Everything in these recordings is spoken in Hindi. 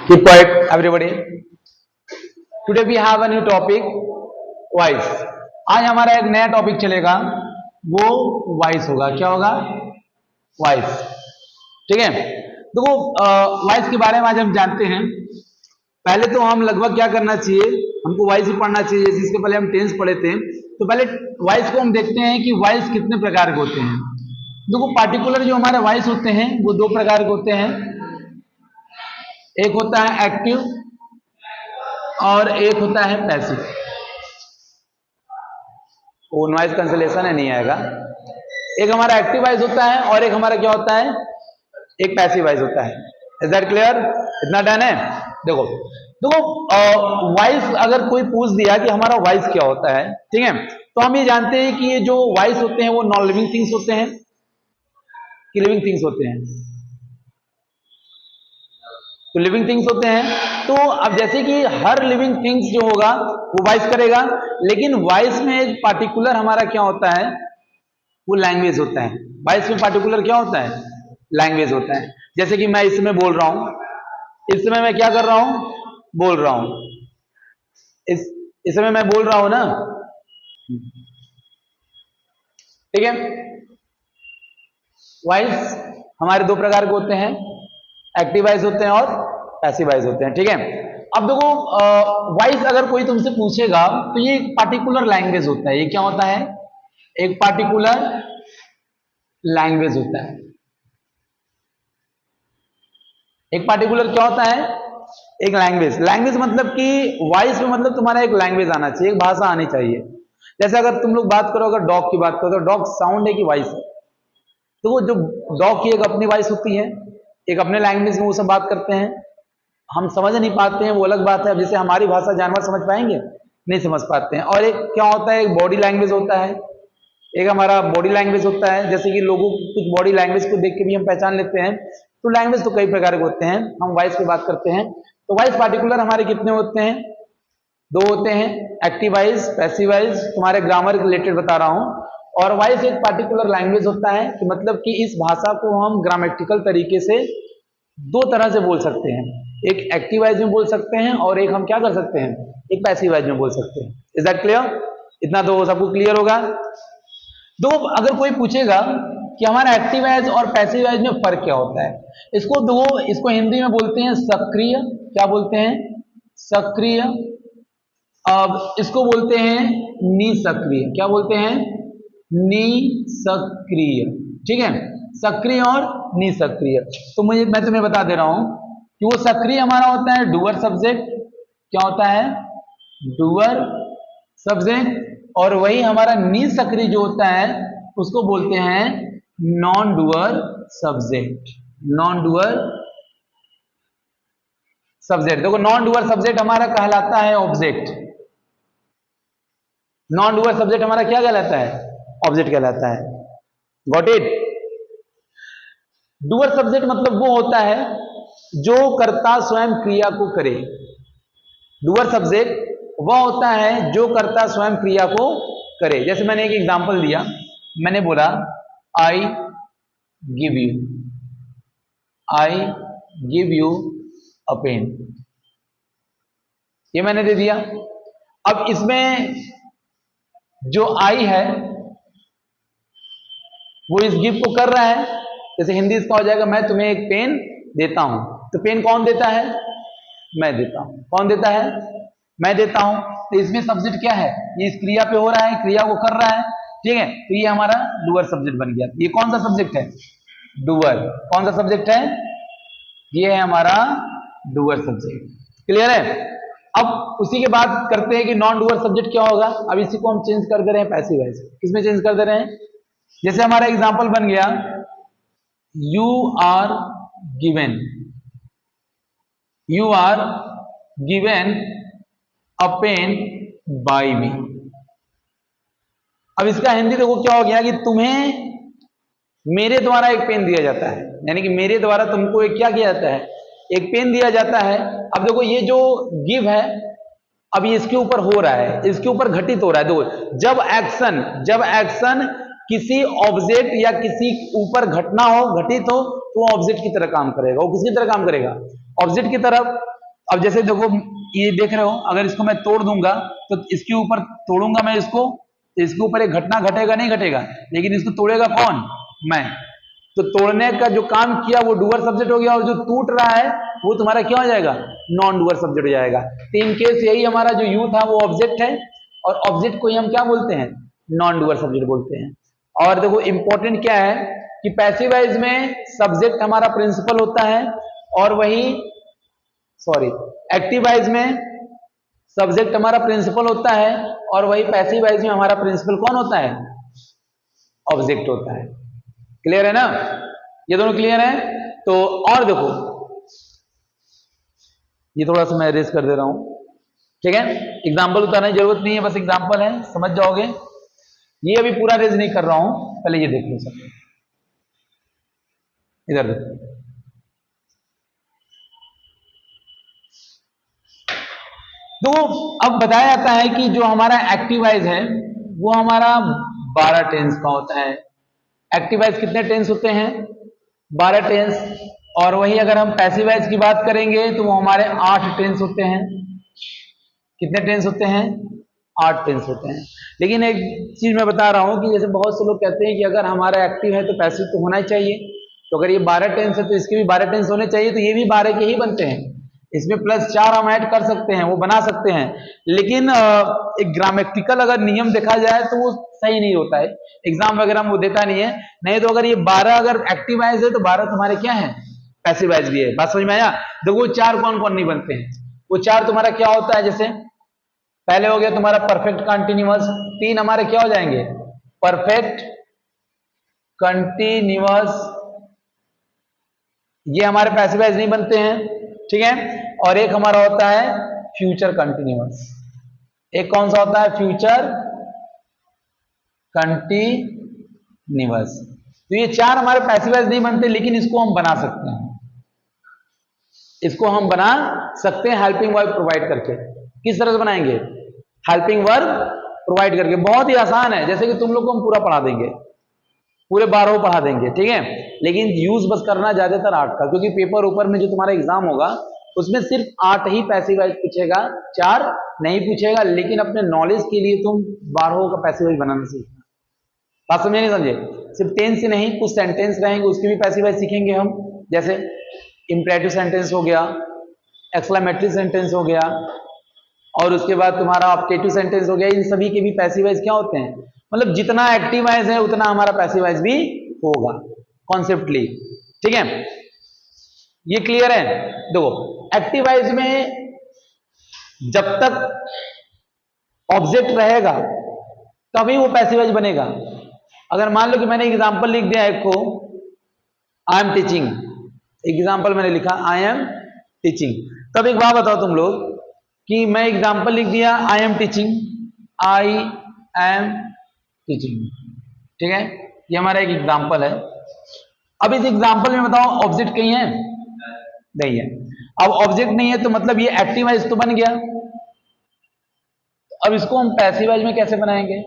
Keep quiet, everybody. Today we have a new topic, voice. आज हमारा एक नया टॉपिक चलेगा, वो वॉइस होगा। क्या होगा? वॉइस। ठीक है। देखो, वॉइस के बारे में आज हम जानते हैं। पहले तो हम लगभग क्या करना चाहिए, हमको वॉइस ही पढ़ना चाहिए। जिसके पहले हम टेंस पढ़े थे, तो पहले वॉइस को हम देखते हैं कि वॉइस कितने प्रकार के होते हैं। देखो, पार्टिकुलर जो हमारे वॉइस होते हैं वो दो प्रकार के होते हैं। एक होता है एक्टिव और एक होता है पैसिव। वो नॉइज कैंसलेशन है, नहीं आएगा। एक हमारा एक्टिव वॉइस होता है और एक हमारा क्या होता है, एक पैसिव वॉइस होता है। Is that clear? इतना डन है? देखो देखो, वॉइस अगर कोई पूछ दिया कि हमारा वॉइस क्या होता है, ठीक है, तो हम ये जानते हैं कि ये जो वॉइस होते हैं वो नॉन लिविंग थिंग्स होते हैं कि लिविंग थिंग्स होते हैं। तो लिविंग थिंग्स होते हैं। तो अब जैसे कि हर लिविंग थिंग्स जो होगा वो वॉइस करेगा, लेकिन वॉइस में एक पार्टिकुलर हमारा क्या होता है, वो लैंग्वेज होता है। वॉइस में पार्टिकुलर क्या होता है, लैंग्वेज होता है। जैसे कि मैं इस समय बोल रहा हूं, इस समय मैं क्या कर रहा हूं, बोल रहा हूं। इस समय मैं बोल रहा हूं ना, ठीक है। वॉइस हमारे दो प्रकार के होते हैं, एक्टिव वॉइस होते हैं और पैसिव वॉइस होते हैं। ठीक है। अब देखो, वॉइस अगर कोई तुमसे पूछेगा तो ये एक पार्टिकुलर लैंग्वेज होता है। ये क्या होता है, एक पार्टिकुलर लैंग्वेज होता है। एक पार्टिकुलर क्या होता है, एक लैंग्वेज। लैंग्वेज मतलब कि वॉइस में मतलब तुम्हारा एक लैंग्वेज आना चाहिए, एक भाषा आनी चाहिए। जैसे अगर तुम लोग बात करो, अगर डॉग की बात करो तो डॉग साउंड है कि वॉइस है? तो वो जो डॉग की एक अपनी वॉइस होती है, एक अपने लैंग्वेज में वो सब बात करते हैं। हम समझ नहीं पाते हैं, वो अलग बात है। अब जैसे हमारी भाषा जानवर समझ पाएंगे, नहीं समझ पाते हैं। और एक क्या होता है, एक बॉडी लैंग्वेज होता है। एक हमारा बॉडी लैंग्वेज होता है, जैसे कि लोगों की कुछ बॉडी लैंग्वेज को देख के भी हम पहचान लेते हैं। तो लैंग्वेज तो कई प्रकार के होते हैं। हम वॉइस की बात करते हैं तो वॉइस पार्टिकुलर हमारे कितने होते हैं, दो होते हैं, एक्टिव वॉइस, पैसिव वॉइस। तुम्हारे ग्रामर रिलेटेड बता रहा हूं। और वॉइस एक पार्टिकुलर लैंग्वेज होता है कि मतलब कि इस भाषा को हम ग्रामेटिकल तरीके से दो तरह से बोल सकते हैं। एक एक्टिव वॉइस में बोल सकते हैं और एक हम क्या कर सकते हैं, एक पैसिव वॉइस में बोल सकते हैं। Is that clear? इतना तो सबको क्लियर होगा। दो, अगर कोई पूछेगा कि हमारा एक्टिव वॉइस और पैसिव वॉइस में फर्क क्या होता है, इसको दो, इसको हिंदी में बोलते हैं सक्रिय। क्या बोलते हैं? सक्रिय। अब इसको बोलते हैं निसक्रिय। क्या बोलते हैं? निसक्रिय। ठीक है, सक्रिय और निसक्रिय। तो मैं तुम्हें बता दे रहा हूं कि वो सक्रिय हमारा होता है डूअर सब्जेक्ट। क्या होता है? Doer subject. और वही हमारा निसक्रिय जो होता है उसको बोलते हैं non doer subject. Non doer subject. देखो, नॉन डूअर सब्जेक्ट हमारा कहलाता है ऑब्जेक्ट। नॉन डूअर सब्जेक्ट हमारा क्या कहलाता है, ऑब्जेक्ट कहलाता है। Got it? डूअर सब्जेक्ट मतलब वो होता है जो कर्ता स्वयं क्रिया को करे। डूअर सब्जेक्ट वह होता है जो कर्ता स्वयं क्रिया को करे। जैसे मैंने एक एग्जांपल दिया, मैंने बोला I give you, I give you a pen. ये मैंने दे दिया। अब इसमें जो आई है वो इस गिव को कर रहा है। जैसे हिंदी इसका हो जाएगा, मैं तुम्हें एक पेन देता हूं। तो पेन कौन देता है, मैं देता हूं। कौन देता है, मैं देता हूं। तो इसमें सब्जेक्ट क्या है, ये इस क्रिया पे हो रहा है, क्रिया को कर रहा है। ठीक है, तो ये हमारा डूअर सब्जेक्ट बन गया। ये कौन सा सब्जेक्ट है, डूअर। कौन सा सब्जेक्ट है, ये है हमारा डूअर सब्जेक्ट। क्लियर है? अब उसी के बाद करते हैं कि नॉन डूअर सब्जेक्ट क्या होगा। अब इसी को हम चेंज कर दे रहे हैं पैसिव वॉइस। किसमें चेंज कर दे रहे हैं? जैसे हमारा एग्जांपल बन गया, you are given, you are given a pen by me. अब इसका हिंदी देखो क्या हो गया कि तुम्हें मेरे द्वारा एक पेन दिया जाता है। यानी कि मेरे द्वारा तुमको एक क्या किया जाता है, एक पेन दिया जाता है। अब देखो, ये जो गिव है अब ये इसके ऊपर हो रहा है, इसके ऊपर घटित हो रहा है। देखो, जब एक्शन किसी ऑब्जेक्ट या किसी ऊपर घटना हो, घटित हो, तो वो ऑब्जेक्ट की तरह काम करेगा। वो किसकी तरह काम करेगा, ऑब्जेक्ट की तरफ। अब जैसे देखो ये देख रहे हो, अगर इसको मैं तोड़ दूंगा तो इसके ऊपर तोड़ूंगा मैं इसको, तो इसके ऊपर एक घटना घटेगा नहीं घटेगा, लेकिन इसको तोड़ेगा कौन? मैं। तो तोड़ने का जो काम किया वो डूअर सब्जेक्ट हो गया, और जो टूट रहा है वो तुम्हारा क्या हो जाएगा? नॉन डूअर सब्जेक्ट हो जाएगा। तो इन केस यही हमारा जो यू था वो ऑब्जेक्ट है, और ऑब्जेक्ट को ही हम क्या बोलते हैं? नॉन डूअर सब्जेक्ट बोलते हैं। और देखो इंपॉर्टेंट क्या है कि पैसिव वॉइस में सब्जेक्ट हमारा प्रिंसिपल होता है, और वही एक्टिव वॉइस में सब्जेक्ट हमारा प्रिंसिपल होता है, और वही पैसिव वॉइस में हमारा प्रिंसिपल कौन होता है? ऑब्जेक्ट होता है। क्लियर है ना? ये दोनों क्लियर है? तो और देखो, ये थोड़ा सा मैं रेस कर दे रहा हूं, ठीक है? एग्जाम्पल उतारने की जरूरत नहीं है, बस एग्जाम्पल है, समझ जाओगे। ये अभी पूरा रेज नहीं कर रहा हूं, पहले ये देख लो सब। इधर देखो, तो अब बताया जाता है कि जो हमारा एक्टिव वॉइस है वो हमारा 12 टेंस का होता है। एक्टिव वॉइस कितने टेंस होते हैं? 12 टेंस। और वही अगर हम पैसिव वॉइस की बात करेंगे तो वो हमारे 8 टेंस होते हैं। कितने टेंस होते हैं? 8 टेंस होते हैं। लेकिन एक चीज मैं बता रहा हूं कि जैसे बहुत से लोग कहते हैं कि अगर हमारा एक्टिव है तो पैसिव तो होना ही चाहिए, तो अगर ये 12 टेंस है तो इसके भी 12 टेंस होने चाहिए, तो ये भी 12 के ही बनते हैं। इसमें प्लस 4 हम ऐड कर सकते हैं, वो बना सकते हैं, लेकिन एक ग्रामेटिकल अगर नियम देखा जाए तो वो सही नहीं होता है, एग्जाम वगैरह में वो देता नहीं है। नहीं तो अगर ये 12 अगर एक्टिव वॉइस है तो 12 तुम्हारे क्या है? पैसिव वॉइस भी है। बात समझ में आया? देखो 4 कौन कौन नहीं बनते हैं, वो 4 तुम्हारा क्या होता है? जैसे पहले हो गया तुम्हारा परफेक्ट कंटिन्यूअस, 3 हमारे क्या हो जाएंगे? परफेक्ट कंटिन्यूअस, ये हमारे पैसिव वॉइस नहीं बनते हैं, ठीक है? और एक हमारा होता है फ्यूचर कंटिन्यूअस। एक कौन सा होता है? Future continuous. तो ये 4 हमारे पैसिव वॉइस नहीं बनते, लेकिन इसको हम बना सकते हैं, इसको हम बना सकते हैं हेल्पिंग वर्ब प्रोवाइड करके। किस तरह से बनाएंगे? हेल्पिंग वर्ब प्रोवाइड करके। बहुत ही आसान है, जैसे कि तुम लोग को हम पूरा पढ़ा देंगे, पूरे 12 पढ़ा देंगे, ठीक है? लेकिन यूज बस करना ज्यादातर 8 का, क्योंकि पेपर ऊपर में जो तुम्हारा एग्जाम होगा उसमें सिर्फ 8 ही पैसिव वॉइस पूछेगा, 4 नहीं पूछेगा। लेकिन अपने नॉलेज के लिए तुम 12 का पैसिव वॉइस बनाना सीखना। बात समझे नहीं समझे? सिर्फ टेंस ही नहीं, कुछ सेंटेंस रहेंगे उसकी भी पैसिव वॉइस सीखेंगे हम, जैसे इंपरेटिव सेंटेंस हो गया, एक्सक्लेमेटरी सेंटेंस हो गया, और उसके बाद तुम्हारा ऑब्जेक्टिव सेंटेंस हो गया। इन सभी के भी पैसिव वॉइस क्या होते हैं? मतलब जितना एक्टिव वॉइस है उतना हमारा पैसिव वॉइस भी होगा कॉन्सेप्टली, ठीक है? ये क्लियर है? देखो एक्टिव वॉइस में जब तक ऑब्जेक्ट रहेगा तभी वो पैसिव वॉइस बनेगा। अगर मान लो कि मैंने एग्जांपल लिख दिया एक को, आई एम टीचिंग, एग्जांपल मैंने लिखा आई एम टीचिंग, तब एक बात बताओ तुम लोग कि मैं एग्जांपल लिख दिया I am teaching, I am teaching, ठीक है? ये हमारा एक एग्जांपल है। अब इस एग्जांपल में बताओ ऑब्जेक्ट कहीं है? नहीं है। अब ऑब्जेक्ट नहीं है तो मतलब ये एक्टिव वॉइस तो बन गया। अब इसको हम पैसिव वॉइस में कैसे बनाएंगे?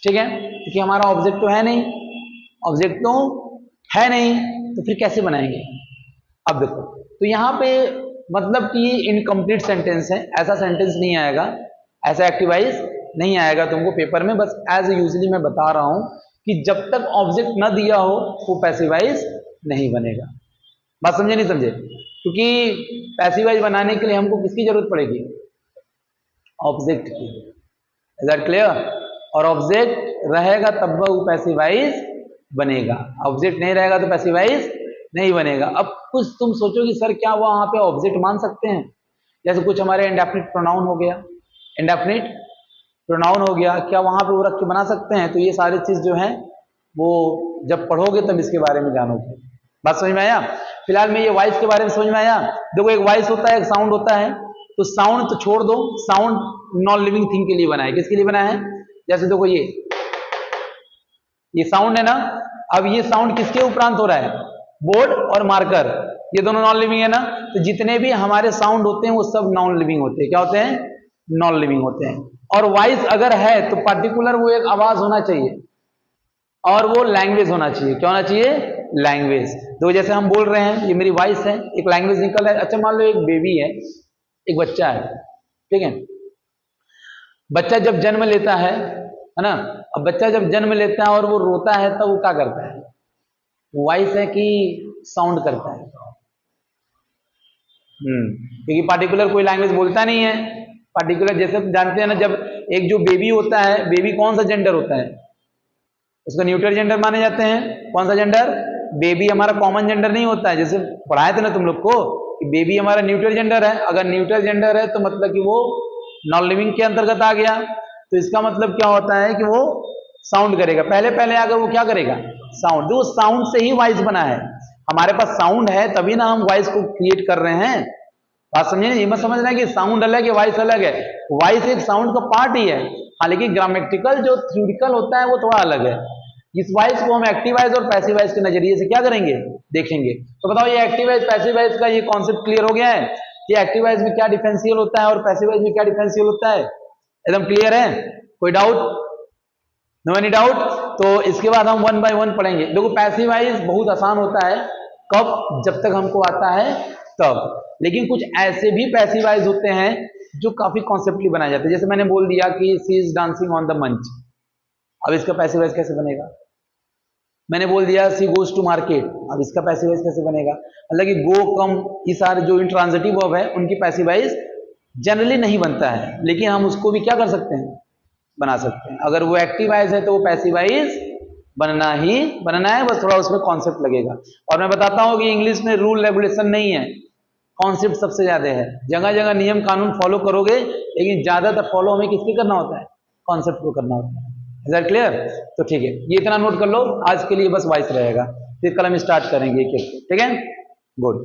ठीक है, क्योंकि हमारा ऑब्जेक्ट तो है नहीं, ऑब्जेक्ट तो है नहीं, तो फिर कैसे बनाएंगे? अब देखो, तो यहां पे मतलब कि इनकम्प्लीट सेंटेंस है, ऐसा सेंटेंस नहीं आएगा, ऐसा एक्टिव वॉइस नहीं आएगा तुमको पेपर में। बस एज यूजली मैं बता रहा हूं कि जब तक ऑब्जेक्ट ना दिया हो वो पैसिव वॉइस नहीं बनेगा। बात समझे नहीं समझे? क्योंकि पैसिव वॉइस बनाने के लिए हमको किसकी जरूरत पड़ेगी? ऑब्जेक्ट की। Is that clear? और ऑब्जेक्ट रहेगा तब वो पैसिव वॉइस बनेगा, ऑब्जेक्ट नहीं रहेगा तो पैसिव वॉइस नहीं बनेगा। अब कुछ तुम सोचो कि सर क्या वहां पे ऑब्जेक्ट मान सकते हैं? जैसे कुछ हमारे इंडेफिनिट प्रोनाउन हो गया, इंडेफिनिट प्रोनाउन हो गया, क्या वहां पे वो रख के बना सकते हैं? तो ये सारी चीज जो है वो जब पढ़ोगे तब इसके बारे में जानोगे। बात समझ में आया? फिलहाल में ये वॉइस के बारे में समझ में आया? देखो एक वॉइस होता है, एक साउंड होता है, तो साउंड तो छोड़ दो, साउंड नॉन लिविंग थिंग के लिए बना है। किसके लिए बना है? जैसे देखो ये साउंड है ना, अब ये साउंड किसके उपरांत हो रहा है? बोर्ड और मार्कर, ये दोनों नॉन लिविंग है ना, तो जितने भी हमारे साउंड होते हैं वो सब नॉन लिविंग होते हैं। क्या होते हैं? नॉन लिविंग होते हैं। और वॉइस अगर है तो पर्टिकुलर वो एक आवाज होना चाहिए और वो लैंग्वेज होना चाहिए। क्या होना चाहिए? लैंग्वेज। तो जैसे हम बोल रहे हैं, ये मेरी वॉइस है, एक लैंग्वेज निकल रहा है। अच्छा मान लो एक बेबी है, एक बच्चा है, ठीक है। बच्चा जब जन्म लेता है ना, अब बच्चा जब जन्म लेता है और वो रोता है तब वो क्या करता है? वॉइस है कि साउंड करता है? क्योंकि पार्टिकुलर कोई लैंग्वेज बोलता नहीं है। पार्टिकुलर जैसे आप जानते हैं ना, जब एक जो बेबी होता है, बेबी कौन सा जेंडर होता है? उसको न्यूट्रल जेंडर माने जाते हैं। कौन सा जेंडर? बेबी हमारा कॉमन जेंडर नहीं होता है। जैसे पढ़ाए थे ना तुम लोग को कि बेबी हमारा न्यूट्रल जेंडर है। अगर न्यूट्रल जेंडर है तो मतलब कि वो नॉन लिविंग के अंतर्गत आ गया। तो इसका मतलब क्या होता है कि वो साउंड करेगा। पहले पहले अगर वो क्या करेगा? साउंड। तो साउंड से ही वॉइस बना है। हमारे पास साउंड है तभी ना हम वॉइस को क्रिएट कर रहे हैं। बात समझे ना? ये मत समझना है कि साउंड अलग है वॉइस अलग है। वॉइस एक साउंड का पार्ट ही है। हालांकि ग्रामेटिकल जो थ्योरिटिकल होता है वो थोड़ा अलग है। इस वॉइस को हम एक्टिव वॉइस और पैसिव वॉइस के नजरिए से क्या करेंगे? देखेंगे। तो बताओ ये एक्टिव वॉइस पैसिव वॉइस का ये कॉन्सेप्ट क्लियर हो गया है कि एक्टिव वॉइस में क्या डिफरेंशियल होता है और पैसिव वॉइस में क्या डिफरेंशियल होता है? एकदम क्लियर है? कोई डाउट? No any doubt? तो इसके बाद हम वन बाय वन पढ़ेंगे। देखो पैसिव वॉइस बहुत आसान होता है। कब? जब तक हमको आता है तब। लेकिन कुछ ऐसे भी पैसिव वॉइस होते हैं जो काफी कॉन्सेप्टली बनाए जाते हैं। जैसे मैंने बोल दिया कि सी इज डांसिंग ऑन द मंच। अब इसका पैसिव वॉइस कैसे बनेगा? मैंने बोल दिया सी गोज टू मार्केट। अब इसका पैसिव वॉइस कैसे बनेगा? मतलब कि गो, कम, ये सारे जो इंट्रांजिटिव वर्ब है उनकी पैसिव वॉइस जनरली नहीं बनता है, लेकिन हम उसको भी क्या कर सकते हैं? बना सकते हैं। अगर वो एक्टिव वॉइस है तो वो पैसिव वॉइस बनना ही बनना है, बस थोड़ा उसमें कॉन्सेप्ट लगेगा। और मैं बताता हूं कि इंग्लिश में रूल रेगुलेशन नहीं है, कॉन्सेप्ट सबसे ज्यादा है। जगह जगह नियम कानून फॉलो करोगे, लेकिन ज्यादातर फॉलो हमें किसके करना होता है? कॉन्सेप्ट को करना होता है। Is that clear? तो ठीक है, ये इतना नोट कर लो। आज के लिए बस वॉइस रहेगा, फिर कल हम स्टार्ट करेंगे एक एक, ठीक है? गुड।